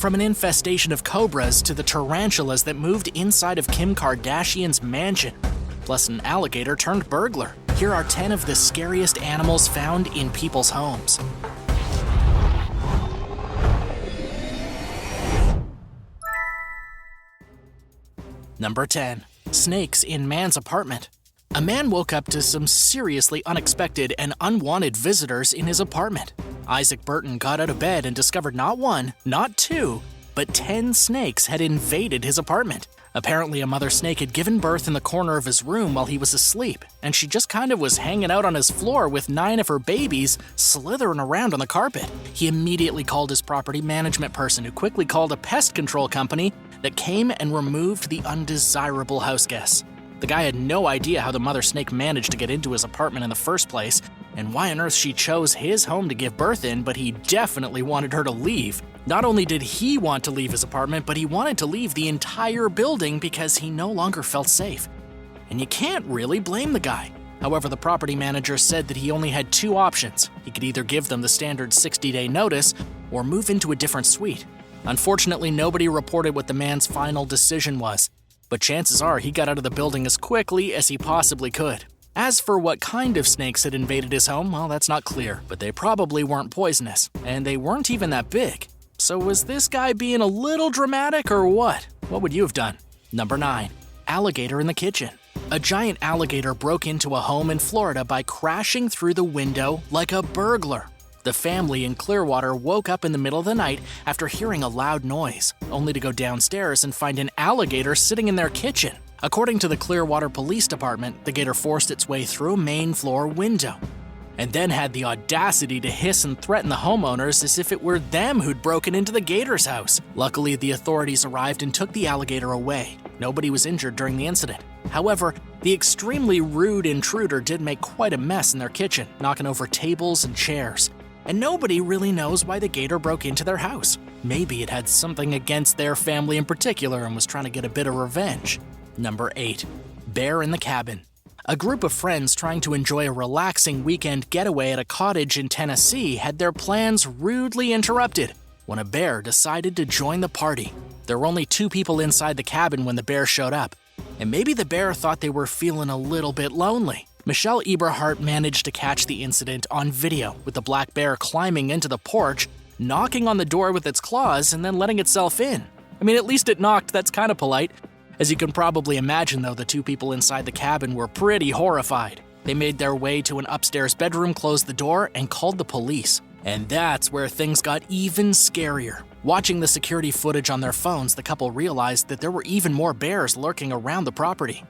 From an infestation of cobras to the tarantulas that moved inside of Kim Kardashian's mansion, plus an alligator turned burglar. Here are 10 of the scariest animals found in people's homes. Number 10. Snakes in man's apartment. A man woke up to some seriously unexpected and unwanted visitors in his apartment. Isaac Burton got out of bed and discovered not one, not two, but 10 snakes had invaded his apartment. Apparently, a mother snake had given birth in the corner of his room while he was asleep, and she just kind of was hanging out on his floor with 9 of her babies slithering around on the carpet. He immediately called his property management person, who quickly called a pest control company that came and removed the undesirable house guests. The guy had no idea how the mother snake managed to get into his apartment in the first place, and why on earth she chose his home to give birth in, but he definitely wanted her to leave. Not only did he want to leave his apartment, but he wanted to leave the entire building because he no longer felt safe. And you can't really blame the guy. However, the property manager said that he only had 2 options. He could either give them the standard 60-day notice or move into a different suite. Unfortunately, nobody reported what the man's final decision was, but chances are he got out of the building as quickly as he possibly could. As for what kind of snakes had invaded his home, well, that's not clear, but they probably weren't poisonous, and they weren't even that big. So was this guy being a little dramatic or what? What would you have done? Number 9. Alligator in the kitchen. A giant alligator broke into a home in Florida by crashing through the window like a burglar. The family in Clearwater woke up in the middle of the night after hearing a loud noise, only to go downstairs and find an alligator sitting in their kitchen. According to the Clearwater Police Department, the gator forced its way through a main floor window, and then had the audacity to hiss and threaten the homeowners as if it were them who'd broken into the gator's house. Luckily, the authorities arrived and took the alligator away. Nobody was injured during the incident. However, the extremely rude intruder did make quite a mess in their kitchen, knocking over tables and chairs. And nobody really knows why the gator broke into their house. Maybe it had something against their family in particular and was trying to get a bit of revenge. Number 8. Bear in the cabin. A group of friends trying to enjoy a relaxing weekend getaway at a cottage in Tennessee had their plans rudely interrupted when a bear decided to join the party. There were only 2 people inside the cabin when the bear showed up, and maybe the bear thought they were feeling a little bit lonely. Michelle Eberhardt managed to catch the incident on video, with the black bear climbing into the porch, knocking on the door with its claws, and then letting itself in. I mean, at least it knocked, that's kind of polite. As you can probably imagine, though, the 2 people inside the cabin were pretty horrified. They made their way to an upstairs bedroom, closed the door, and called the police. And that's where things got even scarier. Watching the security footage on their phones, the couple realized that there were even more bears lurking around the property.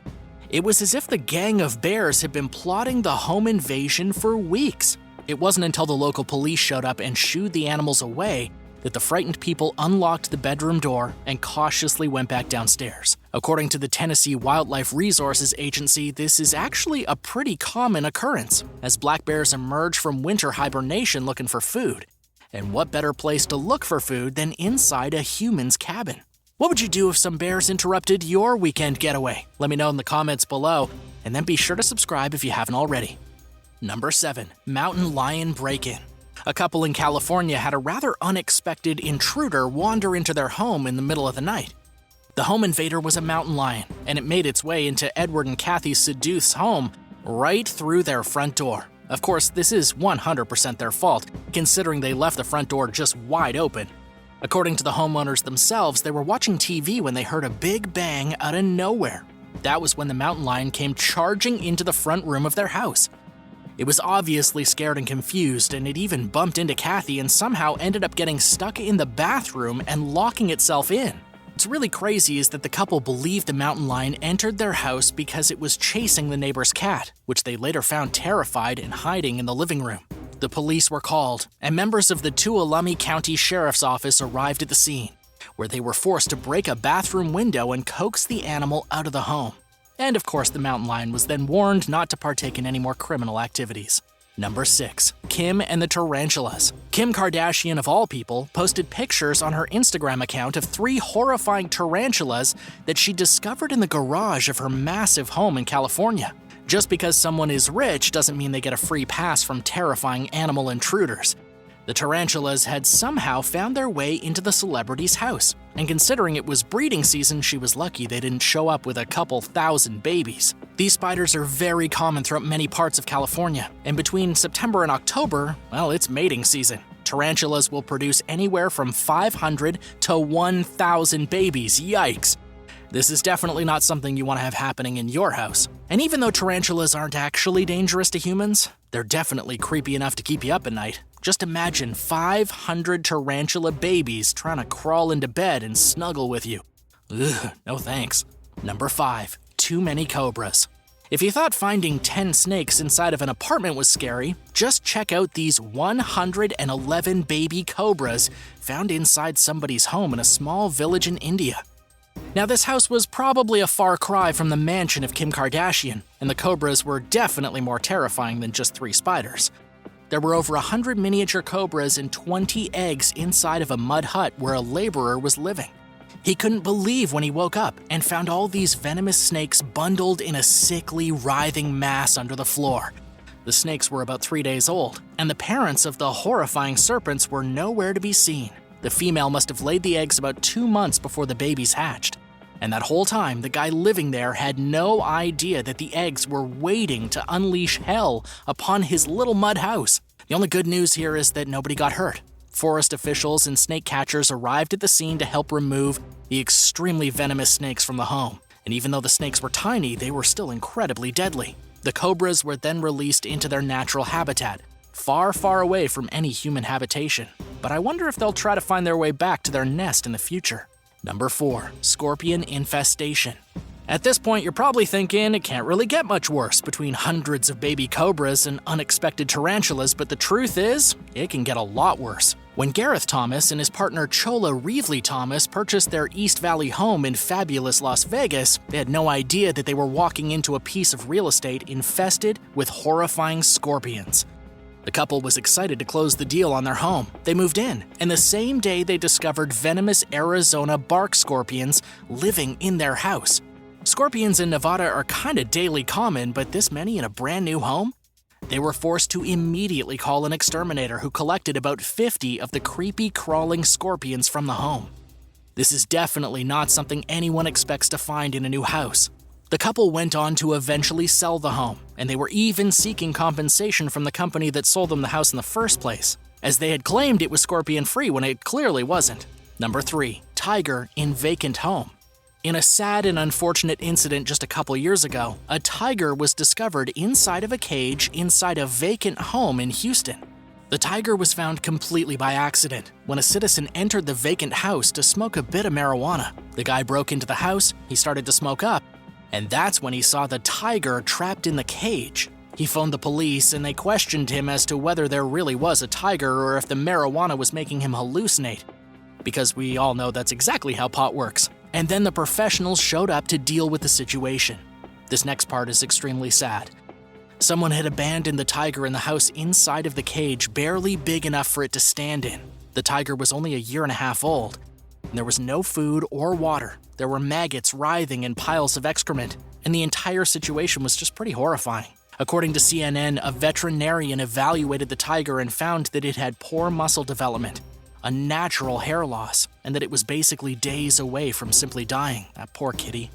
It was as if the gang of bears had been plotting the home invasion for weeks. It wasn't until the local police showed up and shooed the animals away that the frightened people unlocked the bedroom door and cautiously went back downstairs. According to the Tennessee Wildlife Resources Agency, this is actually a pretty common occurrence, as black bears emerge from winter hibernation looking for food. And what better place to look for food than inside a human's cabin? What would you do if some bears interrupted your weekend getaway? Let me know in the comments below, and then be sure to subscribe if you haven't already. Number 7. Mountain lion break-in. A couple in California had a rather unexpected intruder wander into their home in the middle of the night. The home invader was a mountain lion, and it made its way into Edward and Kathy Seduth's home right through their front door. Of course, this is 100% their fault, considering they left the front door just wide open. According to the homeowners themselves, they were watching TV when they heard a big bang out of nowhere. That was when the mountain lion came charging into the front room of their house. It was obviously scared and confused, and it even bumped into Kathy and somehow ended up getting stuck in the bathroom and locking itself in. What's really crazy is that the couple believed the mountain lion entered their house because it was chasing the neighbor's cat, which they later found terrified and hiding in the living room. The police were called, and members of the Tuolumne County Sheriff's Office arrived at the scene, where they were forced to break a bathroom window and coax the animal out of the home. And of course, the mountain lion was then warned not to partake in any more criminal activities. Number 6. Kim and the tarantulas. Kim Kardashian, of all people, posted pictures on her Instagram account of 3 horrifying tarantulas that she discovered in the garage of her massive home in California. Just because someone is rich doesn't mean they get a free pass from terrifying animal intruders. The tarantulas had somehow found their way into the celebrity's house, and considering it was breeding season, she was lucky they didn't show up with a couple thousand babies. These spiders are very common throughout many parts of California, and between September and October, well, it's mating season. Tarantulas will produce anywhere from 500 to 1,000 babies, yikes! This is definitely not something you want to have happening in your house. And even though tarantulas aren't actually dangerous to humans, they're definitely creepy enough to keep you up at night. Just imagine 500 tarantula babies trying to crawl into bed and snuggle with you. Ugh, no thanks. Number 5. Too many cobras. If you thought finding 10 snakes inside of an apartment was scary, just check out these 111 baby cobras found inside somebody's home in a small village in India. Now, this house was probably a far cry from the mansion of Kim Kardashian, and the cobras were definitely more terrifying than just 3 spiders. There were over 100 miniature cobras and 20 eggs inside of a mud hut where a laborer was living. He couldn't believe when he woke up and found all these venomous snakes bundled in a sickly, writhing mass under the floor. The snakes were about 3 days old, and the parents of the horrifying serpents were nowhere to be seen. The female must have laid the eggs about 2 months before the babies hatched. And that whole time, the guy living there had no idea that the eggs were waiting to unleash hell upon his little mud house. The only good news here is that nobody got hurt. Forest officials and snake catchers arrived at the scene to help remove the extremely venomous snakes from the home. And even though the snakes were tiny, they were still incredibly deadly. The cobras were then released into their natural habitat, far, far away from any human habitation. But I wonder if they'll try to find their way back to their nest in the future. Number 4. Scorpion infestation. At this point, you're probably thinking it can't really get much worse between hundreds of baby cobras and unexpected tarantulas, but the truth is, it can get a lot worse. When Gareth Thomas and his partner Chola Reevely Thomas purchased their East Valley home in fabulous Las Vegas, they had no idea that they were walking into a piece of real estate infested with horrifying scorpions. The couple was excited to close the deal on their home. They moved in, and the same day they discovered venomous Arizona bark scorpions living in their house. Scorpions in Nevada are kinda daily common, but this many in a brand new home? They were forced to immediately call an exterminator who collected about 50 of the creepy crawling scorpions from the home. This is definitely not something anyone expects to find in a new house. The couple went on to eventually sell the home, and they were even seeking compensation from the company that sold them the house in the first place, as they had claimed it was scorpion-free when it clearly wasn't. Number 3. Tiger in vacant home. In a sad and unfortunate incident just a couple years ago, a tiger was discovered inside of a cage inside a vacant home in Houston. The tiger was found completely by accident when a citizen entered the vacant house to smoke a bit of marijuana. The guy broke into the house, he started to smoke up, and that's when he saw the tiger trapped in the cage. He phoned the police and they questioned him as to whether there really was a tiger or if the marijuana was making him hallucinate. Because we all know that's exactly how pot works. And then the professionals showed up to deal with the situation. This next part is extremely sad. Someone had abandoned the tiger in the house inside of the cage, barely big enough for it to stand in. The tiger was only a year and a half old. And there was no food or water. There were maggots writhing in piles of excrement, and the entire situation was just pretty horrifying. According to CNN, a veterinarian evaluated the tiger and found that it had poor muscle development, a natural hair loss, and that it was basically days away from simply dying. That poor kitty.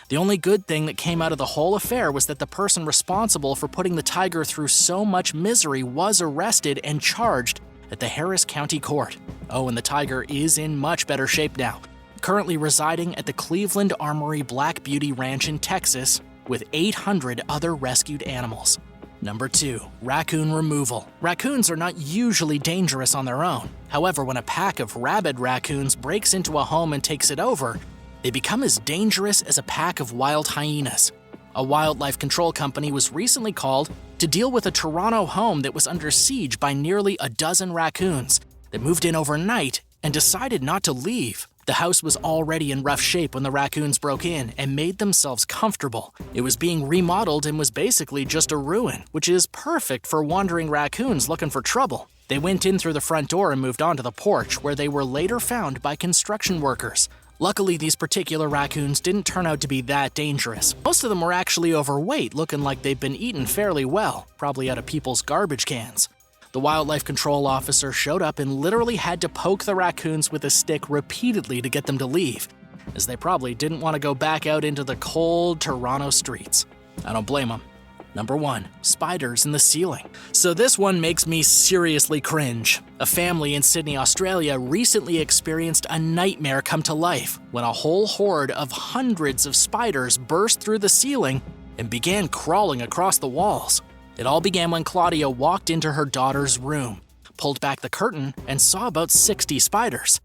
The only good thing that came out of the whole affair was that the person responsible for putting the tiger through so much misery was arrested and charged at the Harris County Court. Oh, and the tiger is in much better shape now, currently residing at the Cleveland Armory Black Beauty Ranch in Texas with 800 other rescued animals. Number 2. Raccoon removal. Raccoons are not usually dangerous on their own. However, when a pack of rabid raccoons breaks into a home and takes it over, they become as dangerous as a pack of wild hyenas. A wildlife control company was recently called to deal with a Toronto home that was under siege by nearly a dozen raccoons that moved in overnight and decided not to leave. The house was already in rough shape when the raccoons broke in and made themselves comfortable. It was being remodeled and was basically just a ruin, which is perfect for wandering raccoons looking for trouble. They went in through the front door and moved on to the porch, where they were later found by construction workers. Luckily, these particular raccoons didn't turn out to be that dangerous. Most of them were actually overweight, looking like they'd been eaten fairly well, probably out of people's garbage cans. The wildlife control officer showed up and literally had to poke the raccoons with a stick repeatedly to get them to leave, as they probably didn't want to go back out into the cold Toronto streets. I don't blame them. Number 1. Spiders in the ceiling. So this one makes me seriously cringe. A family in Sydney, Australia recently experienced a nightmare come to life when a whole horde of hundreds of spiders burst through the ceiling and began crawling across the walls. It all began when Claudia walked into her daughter's room, pulled back the curtain, and saw about 60 spiders.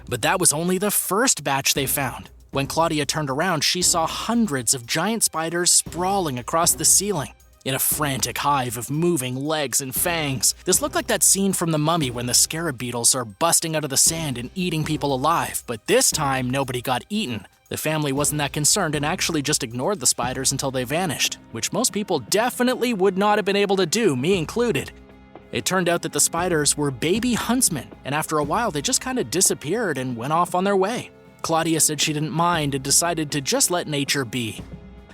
But that was only the first batch they found. When Claudia turned around, she saw hundreds of giant spiders sprawling across the ceiling in a frantic hive of moving legs and fangs. This looked like that scene from The Mummy when the scarab beetles are busting out of the sand and eating people alive, but this time nobody got eaten. The family wasn't that concerned and actually just ignored the spiders until they vanished, which most people definitely would not have been able to do, me included. It turned out that the spiders were baby huntsmen, and after a while they just kind of disappeared and went off on their way. Claudia said she didn't mind and decided to just let nature be.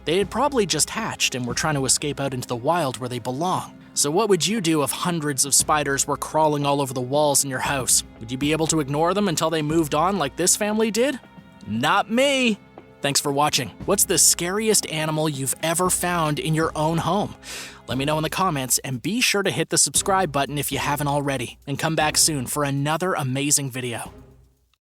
They had probably just hatched and were trying to escape out into the wild where they belong. So what would you do if hundreds of spiders were crawling all over the walls in your house? Would you be able to ignore them until they moved on like this family did? Not me! Thanks for watching. What's the scariest animal you've ever found in your own home? Let me know in the comments, and be sure to hit the subscribe button if you haven't already, and come back soon for another amazing video.